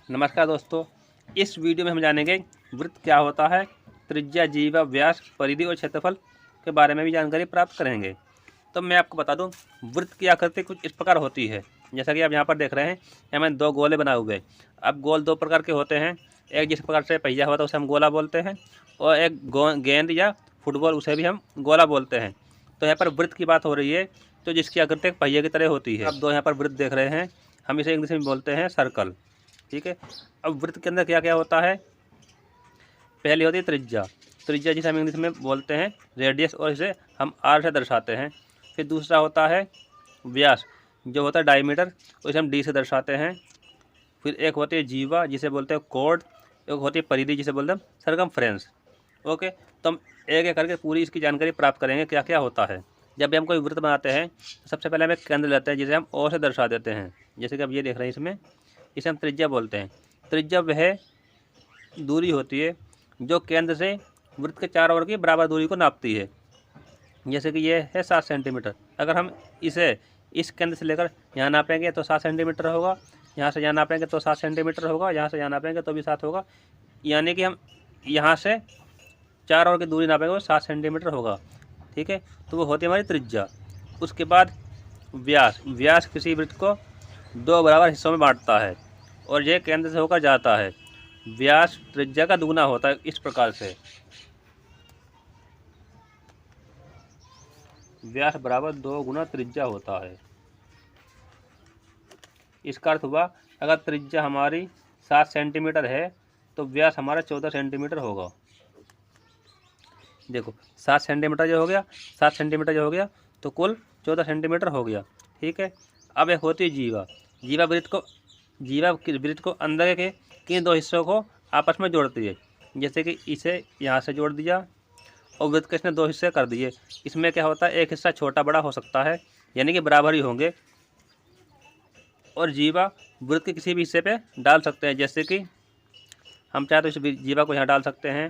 नमस्कार दोस्तों, इस वीडियो में हम जानेंगे वृत्त क्या होता है, त्रिज्या, जीवा, व्यास, परिधि और क्षेत्रफल के बारे में भी जानकारी प्राप्त करेंगे। तो मैं आपको बता दूं, वृत्त की आकृति कुछ इस प्रकार होती है। जैसा कि आप यहाँ पर देख रहे हैं, हमें दो गोले बनाए हुए। अब गोल दो प्रकार के होते हैं, एक जिस प्रकार से पहिया होता है उसे हम गोला बोलते हैं, और एक गेंद या फुटबॉल उसे भी हम गोला बोलते हैं। तो यहाँ पर वृत्त की बात हो रही है, तो जिसकी आकृति एक पहिए की तरह होती है। आप दो यहाँ पर वृत्त देख रहे हैं, हम इसे इंग्लिश में बोलते हैं सर्कल। ठीक है। अब वृत्त के अंदर क्या क्या होता है, पहली होती है त्रिज्या। त्रिज्या जिसे हम इंग्लिश में बोलते हैं रेडियस, और इसे हम आर से दर्शाते हैं। फिर दूसरा होता है व्यास, जो होता है डायमीटर, तो इसे हम डी से दर्शाते हैं। फिर एक होती है जीवा, जिसे बोलते हैं कोड। एक होती है परिधि, जिसे बोलते हैं सरकमफ्रेंस। ओके, तो हम एक एक करके पूरी इसकी जानकारी प्राप्त करेंगे क्या क्या होता है। जब भी हम कोई वृत्त बनाते हैं तो सबसे पहले हम एक केंद्र लेते हैं, जिसे हम ओ से दर्शा देते हैं। जैसे कि अब ये देख रहे हैं, इसमें इसे हम त्रिज्या बोलते हैं। त्रिज्या वह दूरी होती है जो केंद्र से वृत्त के चारों ओर की बराबर दूरी को नापती है। जैसे कि ये है 7 सेंटीमीटर। अगर हम इसे इस केंद्र से लेकर यहाँ नापेंगे तो 7 सेंटीमीटर होगा, यहाँ से यहाँ नापेंगे तो 7 सेंटीमीटर होगा, यहाँ से यहाँ नापेंगे तो भी 7 होगा। यानी कि हम यहाँ से चारों ओर की दूरी नापेंगे वो 7 सेंटीमीटर होगा। ठीक है, तो वो होती है हमारी त्रिज्या। उसके बाद व्यास। व्यास किसी वृत्त को दो बराबर हिस्सों में बांटता है और यह केंद्र से होकर जाता है। व्यास त्रिज्या का दुगना होता है, इस प्रकार से व्यास बराबर 2 गुना त्रिज्या होता है। इसका अर्थ हुआ, अगर त्रिज्या हमारी 7 सेंटीमीटर है तो व्यास हमारा 14 सेंटीमीटर होगा। देखो 7 सेंटीमीटर जो हो गया, 7 सेंटीमीटर जो हो गया, तो कुल 14 सेंटीमीटर हो गया। ठीक है। अब एक होती है जीवा। जीवा वृत्त को अंदर के किन दो हिस्सों को आपस में जोड़ती है। जैसे कि इसे यहाँ से जोड़ दिया और वृत्त के इसने दो हिस्से कर दिए। इसमें क्या होता है, एक हिस्सा छोटा बड़ा हो सकता है, यानी कि बराबर ही होंगे। और जीवा वृत्त के किसी भी हिस्से पे डाल सकते हैं। जैसे कि हम चाहे तो इस जीवा को यहाँ डाल सकते हैं,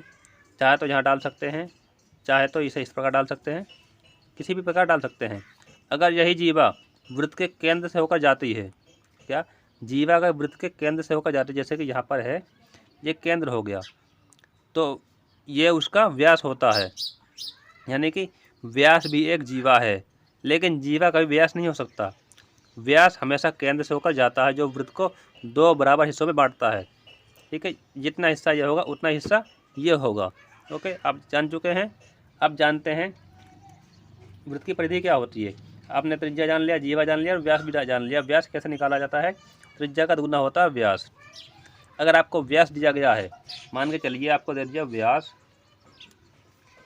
चाहे तो यहाँ डाल सकते हैं, चाहे तो इसे इस प्रकार डाल सकते हैं, किसी भी प्रकार डाल सकते हैं। अगर यही जीवा वृत्त के केंद्र से होकर जाती है, क्या जीवा अगर वृत्त के केंद्र से होकर जाती है, जैसे कि यहाँ पर है, ये केंद्र हो गया, तो ये उसका व्यास होता है। यानी कि व्यास भी एक जीवा है, लेकिन जीवा कभी व्यास नहीं हो सकता। व्यास हमेशा केंद्र से होकर जाता है, जो वृत्त को दो बराबर हिस्सों में बांटता है। ठीक है, जितना हिस्सा ये होगा उतना हिस्सा ये होगा। ओके, आप जान चुके हैं। अब जानते हैं वृत्त की परिधि क्या होती है। आपने त्रिज्या जान लिया, जीवा जान लिया और व्यास भी जान लिया। व्यास कैसे निकाला जाता है, त्रिज्या का दुगना होता है व्यास। अगर आपको व्यास दिया गया है, मान के चलिए आपको दे दिया व्यास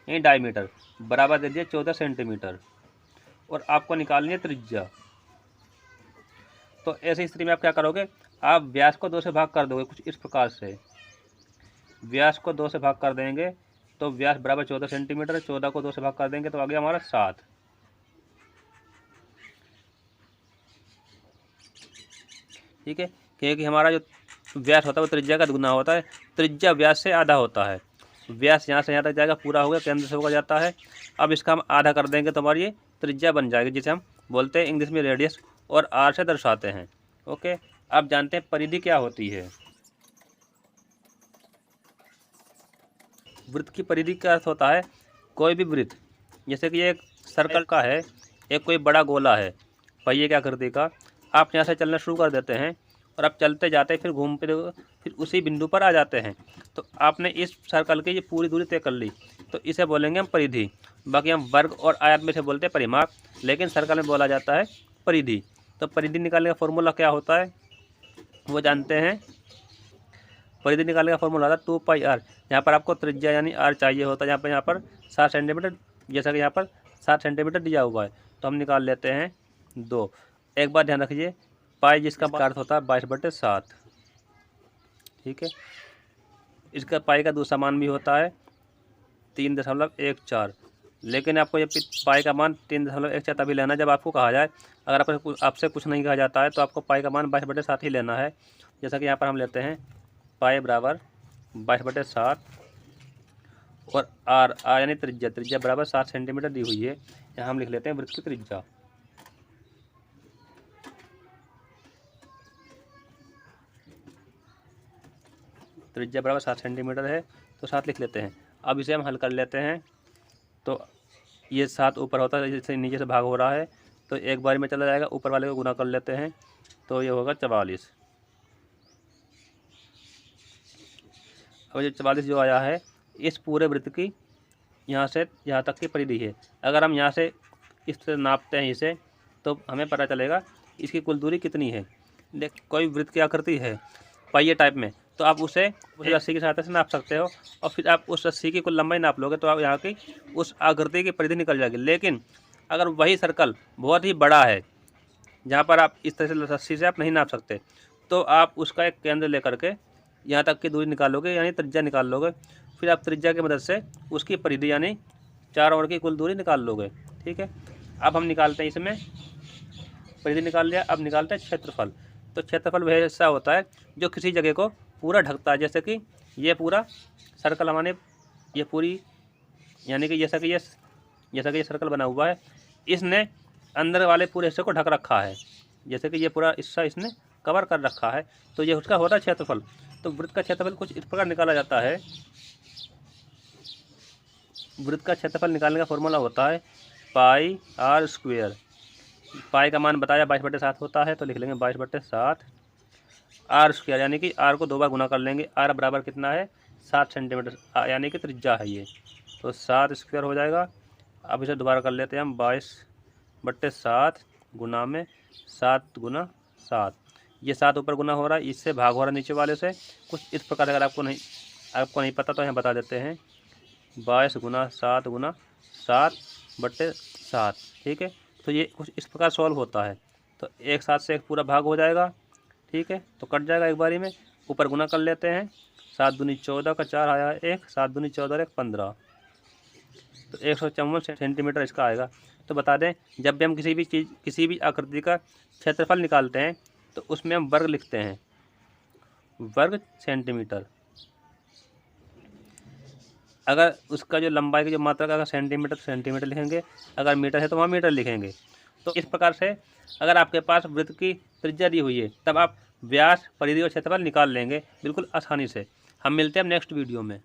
यानी डायमीटर बराबर दे दिया 14 सेंटीमीटर, और आपको निकालनी है त्रिज्या। तो ऐसी स्थिति में आप क्या करोगे, आप व्यास को 2 से भाग कर दोगे, कुछ इस प्रकार से। व्यास को 2 से भाग कर देंगे तो व्यास बराबर 14 सेंटीमीटर। 14 को 2 से भाग कर देंगे तो आ गया हमारा 7। ठीक है, क्योंकि हमारा जो व्यास होता है वो त्रिज्या का दुगना होता है। त्रिज्या व्यास से आधा होता है। व्यास यहाँ से यहाँ तक जाएगा, पूरा हो गया, केंद्र से होकर जाता है। अब इसका हम आधा कर देंगे तो हमारी ये त्रिज्या बन जाएगी, जिसे हम बोलते हैं इंग्लिश में रेडियस, और आर से दर्शाते हैं। ओके, अब जानते हैं परिधि क्या होती है। वृत्त की परिधि का अर्थ होता है कोई भी वृत्त, जैसे कि ये एक सर्कल का है, एक कोई बड़ा गोला है पहिए की आकृति का। आप यहाँ से चलना शुरू कर देते हैं और आप चलते जाते हैं, फिर घूमते फिर उसी बिंदु पर आ जाते हैं। तो आपने इस सर्कल की ये पूरी दूरी तय कर ली, तो इसे बोलेंगे हम परिधि। बाकी हम वर्ग और आयत में से बोलते हैं परिमाप, लेकिन सर्कल में बोला जाता है परिधि। तो परिधि निकालने का फॉर्मूला क्या होता है वो जानते हैं। परिधि निकालने का फॉर्मूला था 2πr। यहाँ पर आपको त्रिज्या यानी r चाहिए होता है। यहाँ पर 7 सेंटीमीटर, जैसा कि यहाँ पर 7 सेंटीमीटर दिया हुआ है, तो हम निकाल लेते हैं 2। एक बात ध्यान रखिए, पाई जिसका अर्थ होता है 22/7। ठीक है, इसका पाई का दूसरा मान भी होता है 3.14। लेकिन आपको ये पाई का मान 3.14 तभी लेना जब आपको कहा जाए। अगर आपसे कुछ नहीं कहा जाता है तो आपको पाई का मान 22/7 ही लेना है। जैसा कि यहाँ पर हम लेते हैं पाई बराबर 22/7, और आर यानी त्रिज्या बराबर 7 सेंटीमीटर दी हुई है। यहाँ हम लिख लेते हैं वृत्त की त्रिज्या। त्रिज्या बराबर 7 सेंटीमीटर है, तो 7 लिख लेते हैं। अब इसे हम हल कर लेते हैं। तो ये 7 ऊपर होता है, जैसे नीचे से भाग हो रहा है, तो एक बार में चला जाएगा, ऊपर वाले को गुना कर लेते हैं, तो ये होगा 44। अब ये 44 जो आया है, इस पूरे वृत्त की यहाँ से यहाँ तक की परिधि है। अगर हम यहाँ से इस तरह नापते हैं इसे, तो हमें पता चलेगा इसकी कुल दूरी कितनी है। देख, कोई वृत्त की आकृति है पहिए टाइप में, तो आप उसे रस्सी की सहायता से नाप सकते हो, और फिर आप उस रस्सी की कुल लंबाई नाप लोगे, तो आप यहाँ की उस आकृति की परिधि निकल जाएगी। लेकिन अगर वही सर्कल बहुत ही बड़ा है, जहाँ पर आप इस तरह से रस्सी से आप नहीं नाप सकते, तो आप उसका एक केंद्र लेकर के यहाँ तक की दूरी निकालोगे, यानी त्रिज्या निकाल लोगे। फिर आप त्रिज्या की मदद से उसकी परिधि यानी चारों ओर की कुल दूरी निकाल लोगे। ठीक है, अब हम निकालते हैं, इसमें परिधि निकाल लिया, अब निकालते हैं क्षेत्रफल। तो क्षेत्रफल वह हिस्सा होता है जो किसी जगह को पूरा ढकता है, जैसे कि ये पूरा सर्कल हमारे, ये पूरी यानी कि जैसा कि ये सर्कल बना हुआ है, इसने अंदर वाले पूरे हिस्से को ढक रखा है, जैसे कि ये पूरा हिस्सा इसने कवर कर रखा है, तो ये उसका होता है क्षेत्रफल। तो वृत्त का क्षेत्रफल कुछ इस प्रकार निकाला जाता है। वृत्त का क्षेत्रफल निकालने का फॉर्मूला होता है पाई आर स्क्वायर। पाई का मान बताया 22/7 होता है, तो लिख लेंगे 22/7 आर स्क्वायर, यानी कि आर को 2 बार गुना कर लेंगे। आर बराबर कितना है, 7 सेंटीमीटर, यानी कि त्रिज्या है ये, तो 7 स्क्वायर हो जाएगा। अब इसे दोबारा कर लेते हैं हम, 22/7 गुना में 7 गुना 7, ये 7 ऊपर गुना हो रहा है, इससे भाग हो रहा है नीचे वाले से। कुछ इस प्रकार, अगर आपको नहीं पता तो यहाँ बता देते हैं, 22 गुना 7 गुना 7/7। ठीक है, तो ये कुछ इस प्रकार सॉल्व होता है। तो एक 7 से एक पूरा भाग हो जाएगा। ठीक है, तो कट जाएगा एक बारी में, ऊपर गुना कर लेते हैं, 7 दूनी 14 का 4 आया 1, 7 दूनी 14 और 1 15, तो 154 सेंटीमीटर इसका आएगा। तो बता दें, जब भी हम किसी भी आकृति का क्षेत्रफल निकालते हैं, तो उसमें हम वर्ग लिखते हैं, वर्ग सेंटीमीटर। अगर उसका जो लंबाई की जो मात्रा का, अगर सेंटीमीटर तो सेंटीमीटर लिखेंगे, अगर मीटर है तो वहाँ मीटर लिखेंगे। तो इस प्रकार से अगर आपके पास वृत्त की त्रिज्या दी हुई है, तब आप व्यास, परिधि और क्षेत्रफल निकाल लेंगे बिल्कुल आसानी से। हम मिलते हैं नेक्स्ट वीडियो में।